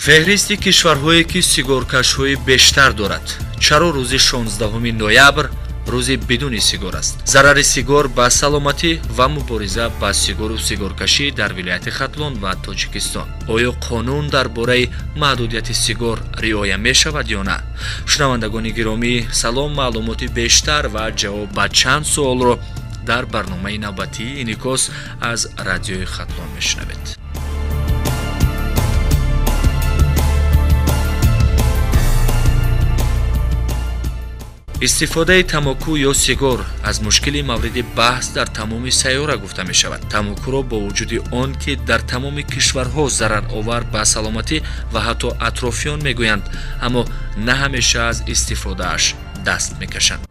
феҳристи кишварҳое ки сигаркашҳои бештар дорад. чаро рӯзи 16 ноябр рӯзи бидуни сигор аст? зарари сигор ба саломатӣ ва мубориза ба сигору сигаркашӣ дар вилояти Хатлон ва Тоҷикистон. оё қонун дар бораи маҳдудияти сигор риоя мешавад ё на? шунавандагони гиромӣ, салом. маълумоти бештар ва ҷавоб ба чанд суолро дар барномаи навбатии инъикос аз радиои Хатлон мешунавед. истифодаи тамоку ё сигор аз мушкили мавриди баҳс дар тамоми сайёра гуфта мешавад. тамокуро бо вуҷуди он ки дар тамоми кишварҳо зараровар ба саломатӣ ва ҳатто атрофиён мегӯянд, аммо на ҳамеша аз истифодааш даст мекашанд.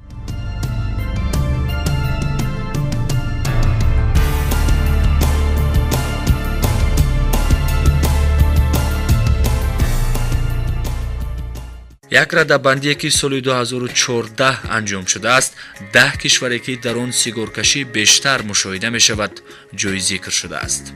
як радабандие ки соли 2014 анҷом шудааст, 10 кишваре ки дар он сигаркашӣ бештар мушоҳида мешавад, ҷои зикр шудааст.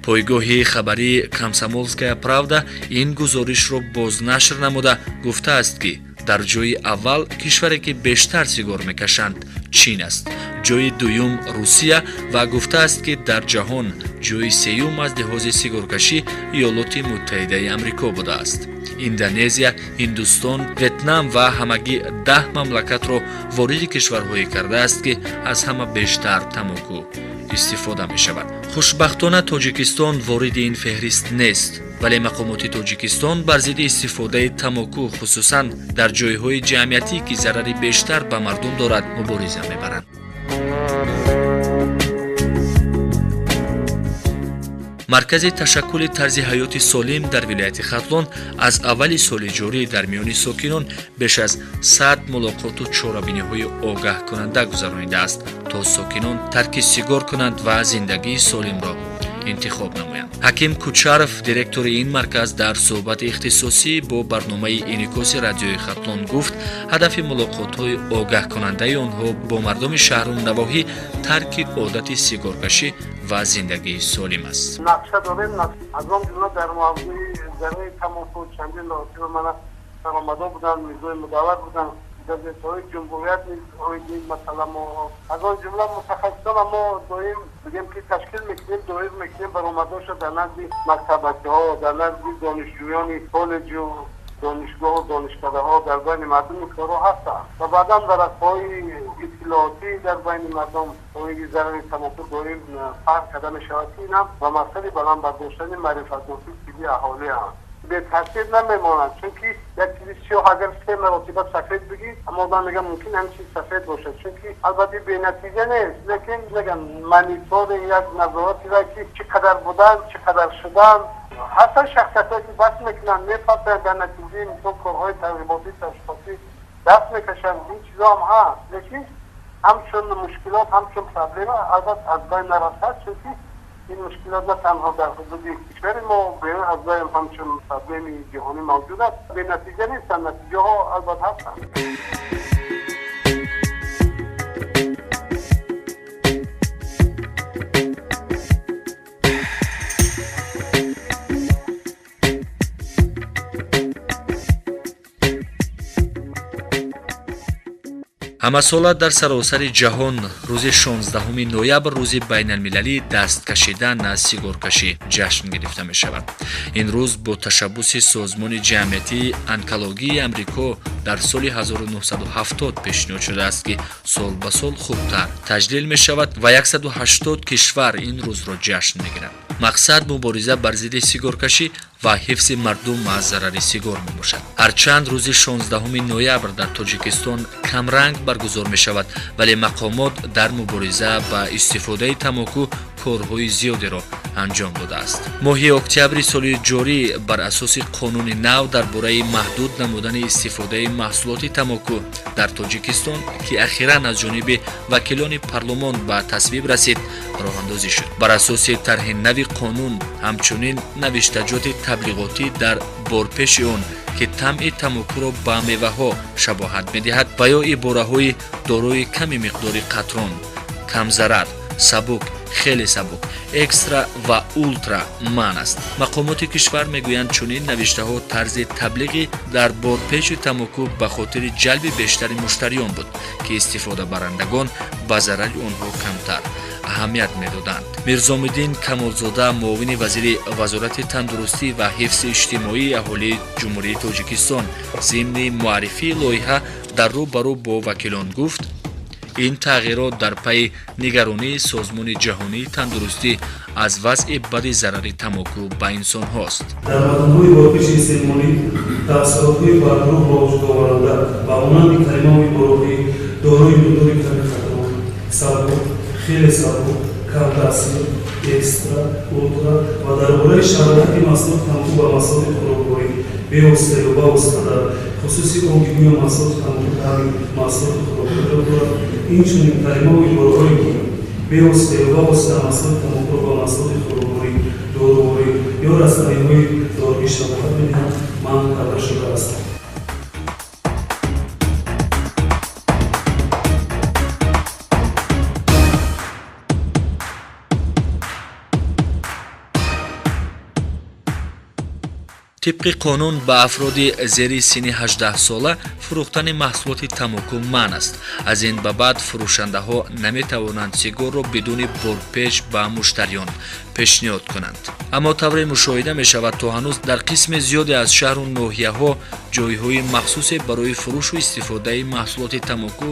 пойгоҳи хабарии «Комсомольская правда» ин гузоришро бознашр намуда гуфтааст ки дар ҷои аввал кишваре ки бештар сигор мекашанд чин аст, ҷои дуюм Русия ва гуфтааст ки дар ҷаҳон ҷои сеюм аз лиҳози сигаркашӣ Иёлоти Муттаҳидаи Амрико будааст. индонезия, ҳиндустон, ветнам ва ҳамагӣ 10 мамлакатро вориди кишварҳое кардааст ки аз ҳама бештар тамоку истифода мешавад. хушбахтона Тоҷикистон вориди ин феҳрист нест, вале мақомоти Тоҷикистон бар зидди истифодаи тамоку хусусан дар ҷойҳои ҷамъиятӣ ки зарари бештар ба мардум дорад мубориза мебаранд. маркази ташаккули тарзи ҳаёти солим дар вилояти Хатлон аз аввали соли ҷорӣ дар миёни сокинон беш аз 100 мулоқоту чорабиниҳои огаҳкунанда гузаронидааст, то сокинон тарки сигор кунанд ва зиндагии солимро интихоб намоянд. ҳаким Кучаров, директори ин марказ, дар суҳбати ихтисосӣ бо барномаи инъикоси радиои Хатлон гуфт, ҳадафи мулоқотҳои огаҳкунандаи онҳо бо мардуми шаҳру навоҳӣ тарки одати сигаркашӣ ва зиндагии солим аст. нақша дорем, аз он ҷумла дар мавзӯи зараи тамоку чандин лоҳатиро мана саромадо буданд, мизои мудаввар буданд, газетаҳои ҷумҳурият низ оидин масъала мо аз он ҷумла мутахассисон мо доим бигем ки ташкил мекунем, доир мекунем баромадоша дар назди мактабачиҳо, дар назди донишҷӯёни коллеҷу донишгоҳу донишкадаҳо дар байни мардуми коро ҳастанд ва баъдан дар расҳои иттилоотӣ дар байни мардум оиди зарари тамоку доим фаҳм карда мешавад ки инам ба мақсади баландбардоштани маърифатносии тибби аҳолӣ аст. бетаъсир намемонад, чунки як чизи сиёҳ агар 3 маротиба сафед бигӣ, аммо одам мегӯяд мумкин ҳамин чиз сафед бошад, чунки албатта бенатиҷа нест, лекин мегӯям монитори як назоратиро ки чӣ қадар буданд, чӣ қадар шуданд, ҳатто шахсиятҳое ки баҳс мекунанд мефасанд дар натиҷаи мисол корҳои тарғиботӣ ташвиқотӣ даст мекашанд, ин чизо ҳам ҳаст, лекин ҳамчун мушкилот, ҳамчун проблема албатта аз байн нарасад, чунки ин мушкилот на танҳо дар ҳудуди кишвари мо берун аз байм ҳамчун проблеми ҷаҳонӣ мавҷуд аст. бенатиҷа нестанд, натиҷаҳо албатта ҳастанд. ҳамасола дар саросари ҷаҳон рӯзи 16 ноябр рӯзи байналмилалии даст кашидан аз сигаркашӣ ҷашн гирифта мешавад. ин рӯз бо ташаббуси созмони ҷамъиятии онкологии амрико дар соли 1970 пешниҳод шудааст ки сол ба сол хубтар таҷлил мешавад ва 180 кишвар ин рӯзро ҷашн мегиранд. мақсад мубориза бар зидди сигаркашӣ ва ҳифзи мардум аз зарари сигор мебошад. ҳарчанд рӯзи 16 ноябр дар Тоҷикистон камранг баргузор мешавад, вале мақомот дар мубориза ба истифодаи тамоку корҳои зиёдеро анҷом додааст. моҳи октябри соли ҷорӣ бар асоси қонуни нав дар бораи маҳдуд намудани истифодаи маҳсулоти тамоку дар Тоҷикистон ки ахиран аз ҷониби вакилони парлумон ба тасвиб расид, роҳандозӣ шуд. бар асоси тарҳи нави қонун ҳамчунин навиштаҷоти таблиғотӣ дар борпеши он ки тамъи тамокуро ба меваҳо шабоҳат медиҳад ва ё ибораҳои дорои ками миқдори қатрон, камзарар, сабук خیلی سبک، اکسترا و اولترا من است. مقامات کشور میگویند چنین نوشته ها طرز تبلیغی در بارپیچ تماکو به خاطر جلب بیشتر مشتریان بود که استفاده برندگان به ضرر آنها کمتر اهمیت میدادند. میرزامدین کمالزاده معاون وزیر وزارت تندرستی و حفظ اجتماعی اهالی جمهوری تاجیکستان ضمن معرفی لایحه در روبرو با وکیلان گفت این تغییرات در پی نگرانی سازمان جهانی تندرستی از وضع بد ضرر تماکو به انسان هاست. در مقامات بارپیچ استعمالی تأثیرات‌های برگروه با وجود آورده و مانند کلمه‌های گروهی دارای مقداری کمی خطرناک، سبک، خیلی سبک، کم تاثیر، اکسترا، اولترا و درباره شرایط مصرف تماکو و مصرف خوراک‌های به‌واسطه و باواسطه خصوصی آنکه مصرف تماکو در مصرف خوراک‌های این چنین کلمه‌های گروهی که به‌واسطه و باواسطه مصرف تماکو و مصرف خوراک‌های دارویی یا رسانه‌های دارویی شباهت می‌دهند من خبر شده هستم. طبق قانون به افراد زیر سن 18 ساله فروختن محصولات تماکو منع است. از این به بعد فروشنده ها نمی توانند سیگار را بدون بارپیچ به مشتریان پیشنهاد کنند. اما طور مشاهده می شود تا هنوز در قسم زیادی از شهر و ناحیه ها جای های مخصوص برای فروش و استفاده محصولات تماکو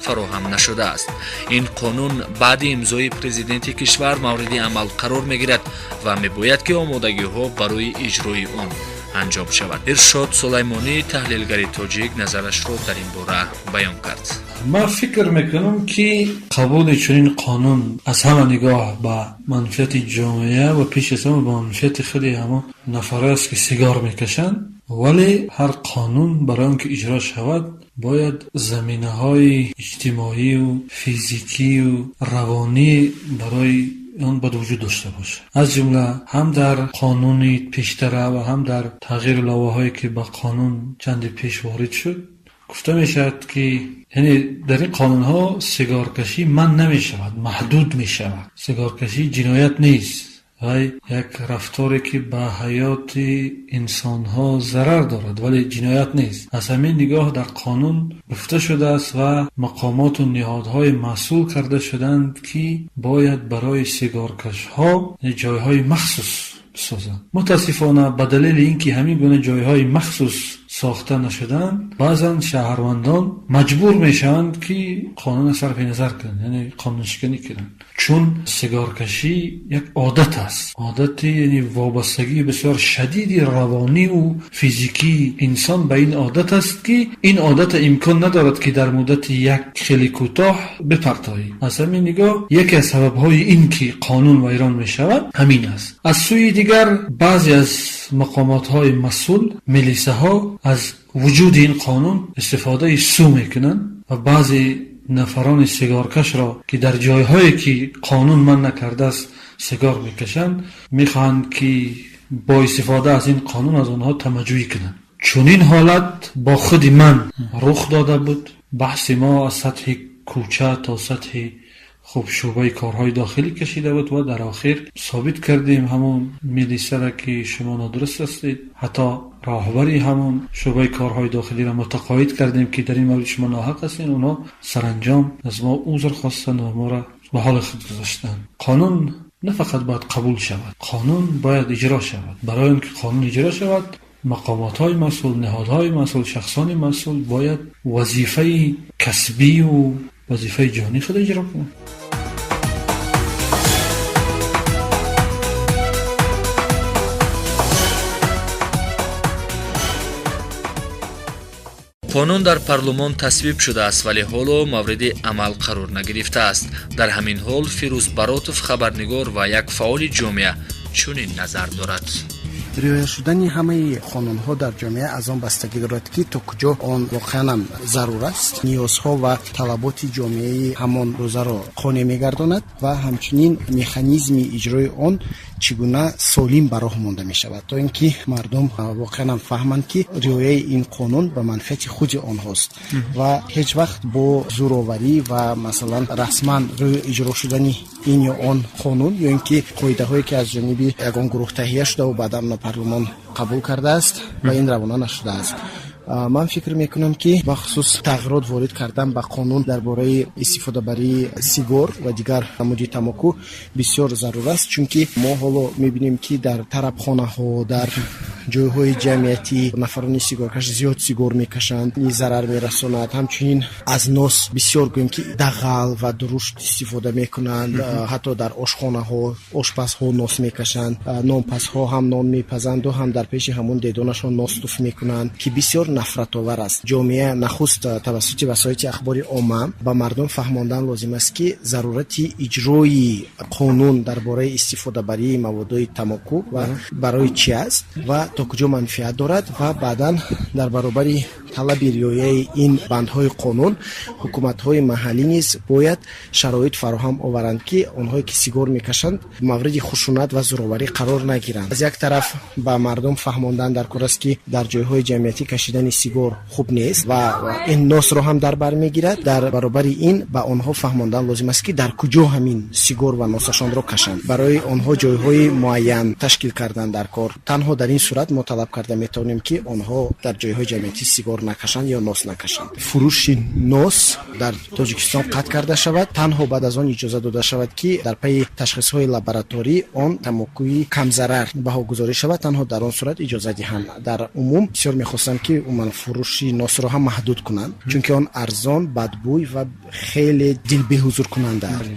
فراهم نشده است. این قانون بعد امضای پرزیدنت کشور مورد عمل قرار می گیرد و می باید که آمادگی ها برای اجرای آن انجام شود. ارشاد سلیمانی تحلیلگر تاجیک نظرش را در این باره بیان کرد. من فکر میکنم که قبول چنین قانون از همه نگاه به منفعت جامعه و پیش از همه به منفعت خیلی همه نفره است که سیگار میکشند، ولی هر قانون برای آنکه اجرا شود باید زمینه‌های اجتماعی و فیزیکی و روانی برای اون به وجود داشته باشه. از جمله هم در قانون پیشتر و هم در تغییر لایحه‌هایی که به قانون چند پیش وارد شد گفته می شود که یعنی در این قانون ها سیگار کشی من نمی شود، محدود می شود. سیگار کشی جنایت نیست و یک رفتاری که به حیات انسان ها ضرر دارد ولی جنایت نیست. از همین نگاه در قانون گفته شده است و مقامات و نهادهای مسئول کرده شدند که باید برای سیگارکش ها جایهای مخصوص بسازند. متاسفانه به دلیل اینکه همین گونه جایهای مخصوص ساخته نشدند بعضا شهروندان مجبور میشوند که قانون صرف نظر کنند، یعنی قانون شکنی کنند، چون سیگارکشی یک عادت است. عادت یعنی وابستگی بسیار شدید روانی و فیزیکی انسان به این عادت است که این عادت امکان ندارد که در مدت یک خیلی کوتاه بپرتایی. از همین نگاه یکی از سبب‌های این که قانون ویران میشود همین است. از سوی دیگر بعضی از مقامات‌های مسئول ملیسه ها از وجود این قانون استفاده سو میکنند و بعضی نفران سیگارکش را که در جایهایی که قانون من نکرده است سیگار میکشند میخواهند که با استفاده از این قانون از آنها تمجید کنند. چون این حالت با خود من رخ داده بود. بحث ما از سطح کوچه تا سطح خب شعبه کارهای داخلی کشیده بود و در آخر ثابت کردیم همون ملیسه را که شما نادرست هستید، حتی راهبری همون شعبه کارهای داخلی را متقاعد کردیم که در این مورد شما ناحق هستین. اونا سرانجام از ما عذر خواستن و ما را به حال خود گذاشتن. قانون نه فقط باید قبول شود، قانون باید اجرا شود. برای اینکه قانون اجرا شود مقامات‌های مسئول، نهادهای مسئول، شخصان مسئول باید وظیفه کسبی و وظیفه جهانی خود اجرا کنند. قانون در پارلمان تصویب شده است ولی حالا مورد عمل قرار نگرفته است. در همین حال فیروز براتوف خبرنگار و یک فعال جامعه چنین نظر دارد. رعایت شدن همه قانون‌ها در جامعه از آن بستگی دارد که تا کجا آن واقعاً ضرور است. نیازها و طلبات جامعه همان روزه را قانع می‌گرداند و همچنین مکانیزم اجرای آن чигуна солим ба роҳ монда мешавад, то ин ки мардум воқеан фаҳманд ки риояи ин қонун ба манфиати худи онҳост ва ҳеҷ вақт бо зӯроварӣ ва масалан расман рӯи иҷро шудани ин ё он қонун ё ин ки қоидаҳое ки аз ҷониби ягон гурӯҳ таҳия шудаву баъдан парлумон қабул кардааст ва ин равона нашудааст. ман фикр мекунам ки бахусус тағйирот ворид кардан ба қонун дар бораи истифодабарии сигор ва дигар намуди тамоку бисёр зарур аст, чунки мо ҳоло мебинем ки дар тарабхонаҳо, дар ҷойҳои ҷамъиятӣ нафарони сигоркаш зиёд сигор мекашанд, ин зарар мерасонад. ҳамчунин аз нос бисёр гӯем ки дағал ва дурушт истифода мекунанд, ҳатто дар ошхонаҳо ошпазҳо нос мекашанд, нонпазҳо ҳам нон мепазанду ҳам дар пеши ҳамон дедонашон нос туф мекунанд, ки бисёр нафратовар аст. ҷомеа нахуст тавассути васоити ахбори омма ба мардум фаҳмондан лозим аст ки зарурати иҷрои қонун дар бораи истифодабарии маводҳои тамоку ва барои чӣ аст ва то куҷо манфиат дорад ва баъдан дар баробари талаби риояи ин бандҳои қонун ҳукуматҳои маҳаллӣ низ бояд шароит фароҳам оваранд ки онҳое ки сигор мекашанд мавриди хушунат ва зӯроварӣ қарор нагиранд. аз як тараф ба мардум фаҳмондан дар кор аст ки дар ҷойҳои ҷамъиятӣ кашидани сигор хуб нест ва ин носро ҳам дар бар мегирад. дар баробари ин ба онҳо фаҳмондан лозим аст ки дар куҷо ҳамин сигор ва носашонро кашанд. барои онҳо ҷойҳои муайян ташкил кардан дар кор. танҳо дар ин сурат мо талаб карда метавонем ки онҳо дар ҷойҳои ҷамъиятӣ сигор накашанд ё нос накашанд. фурӯши нос дар тоҷикистон қатъ карда шавад. танҳо баъд аз он иҷоза дода шавад ки дар пайи ташхисҳои лабораторӣ он тамокӯи камзарар баҳогузорӣ шавад. танҳо дар он сурат иҷоза диҳанд. дар умум бисёр мехостанд ки умуман фурӯши носро ҳам маҳдуд кунанд, чунки он арзон, бадбӯй ва хеле дилбеҳузуркунанда аст.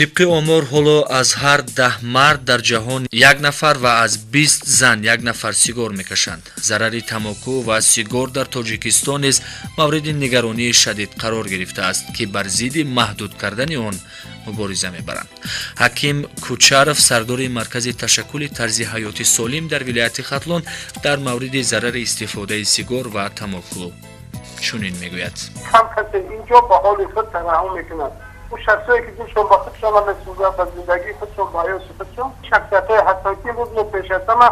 тибқи омор ҳоло аз ҳар 10 мард дар ҷаҳон 1 нафар ва аз 20 зан 1 нафар сигор мекашанд. зарари тамоку ва сигор дар тоҷикистон низ мавриди нигаронии шадид қарор гирифтааст ки бар зидди маҳдуд кардани он мубориза мебаранд. ҳаким кучаров, сардори маркази ташаккули тарзи ҳаёти солим дар вилояти хатлон, дар мавриди зарари истифодаи сигор ва тамоку чунин мегӯяд: кам касе инҷо ба ҳоли худ тараҳум мекунад. اون شخصایی که دلشون با خودشون و مسئولیت و زندگی خودشون با حیات خودشون شخصیت‌های حساسی بود و پیش از همه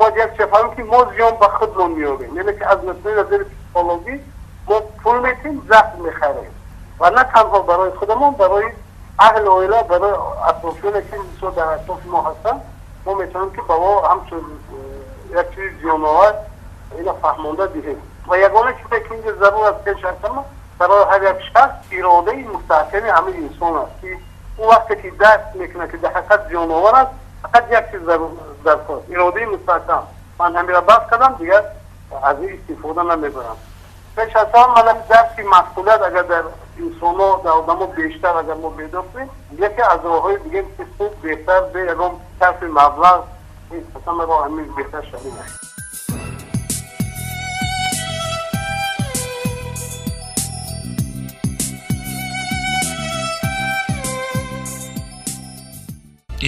باید یک شفاهم که ما زیان به خودمون میاریم، یعنی که از نظر پسیکولوژی ما پول میتیم زخم میخریم و نه تنها برای خودمون، برای اهل و عائله، برای اطرافیانی که بسیار در اطراف ما هستن ما میتونیم که با همچون یک چیز زیان‌آور اینا فهمانده دهیم و یگانه چیزی که اینجا ضرور است پیش از همه برای هر یک شخص اراده مستحکم همه انسان است که اون وقتی که دست میکنه که در حقیقت زیان‌آور است فقط یک چیز در کار اراده مستحکم. من همین را بحث کردم دیگر از این استفاده نمیبرم. پیش از همه من درسی مسئولیت اگر در انسان‌ها در آدم‌ها بیشتر اگر ما پیدا کنیم یکی از راه‌های دیگه که خوب بهتر به اقام صرف مبلغ این قسم را همین بهتر شدیم.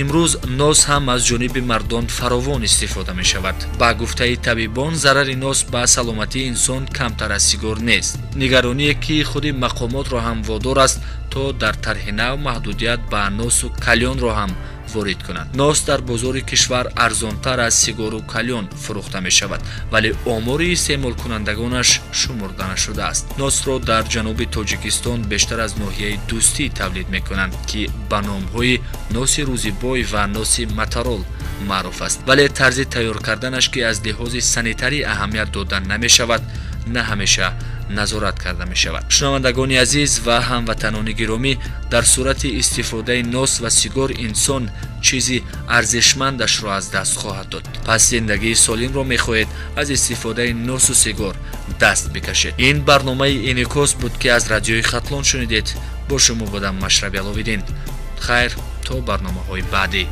имрӯз нос ҳам аз ҷониби мардон фаровон истифода мешавад. ба гуфтаи табибон зарари нос ба саломатии инсон камтар аз сигор нест. нигароние ки худи мақомотро ҳам водор аст то дар тарҳи нав маҳдудият ба носу калёнро ҳам ворид кунанд. нос дар бозори кишвар арзонтар аз сигору калён фурӯхта мешавад, вале омори истеъмолкунандагонаш шумурда нашудааст. носро дар ҷануби тоҷикистон бештар аз ноҳияи дӯстӣ тавлид мекунанд ки ба номҳои носи рӯзибой ва носи матарол маъруф аст, вале тарзи тайёр карданаш ки аз лиҳози санитарӣ аҳамият дода намешавад, на ҳамеша назорат карда мешавад. шунавандагони азиз ва ҳамватанони гиромӣ, дар сурати истифодаи нос ва сигор инсон чизи арзишмандашро аз даст хоҳад дод. пас зиндагии солимро мехоҳед аз истифодаи носу сигор даст бикашед. ин барномаи инъикос буд ки аз радиои хатлон шунидед. бо шумо будам Машраби Аловиддин. хайр то барномаҳои баъдӣ.